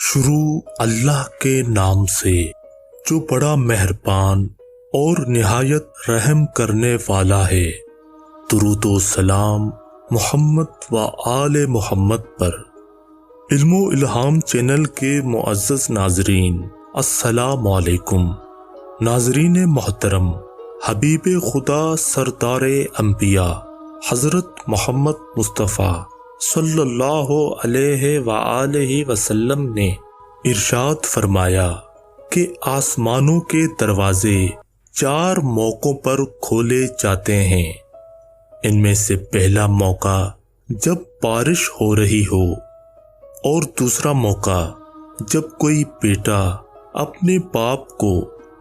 شروع اللہ کے نام سے جو بڑا مہربان اور نہایت رحم کرنے والا ہے۔ درود و سلام محمد و آل محمد پر۔ علم و الہام چینل کے معزز ناظرین، السلام علیکم۔ ناظرین محترم، حبیب خدا سردار انبیاء حضرت محمد مصطفیٰ صلی اللہ علیہ وآلہ وسلم نے ارشاد فرمایا کہ آسمانوں کے دروازے 4 موقعوں پر کھولے جاتے ہیں۔ ان میں سے پہلا موقع جب بارش ہو رہی ہو، اور دوسرا موقع جب کوئی بیٹا اپنے باپ کو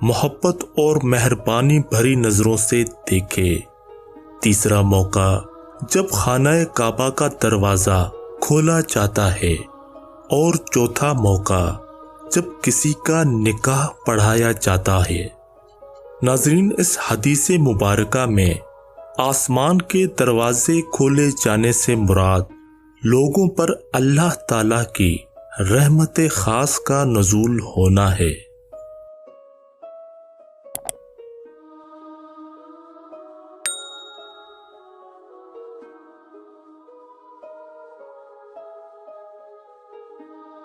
محبت اور مہربانی بھری نظروں سے دیکھے، تیسرا موقع جب خانہ کعبہ کا دروازہ کھولا جاتا ہے، اور چوتھا موقع جب کسی کا نکاح پڑھایا جاتا ہے۔ ناظرین، اس حدیث مبارکہ میں آسمان کے دروازے کھولے جانے سے مراد لوگوں پر اللہ تعالیٰ کی رحمت خاص کا نزول ہونا ہے۔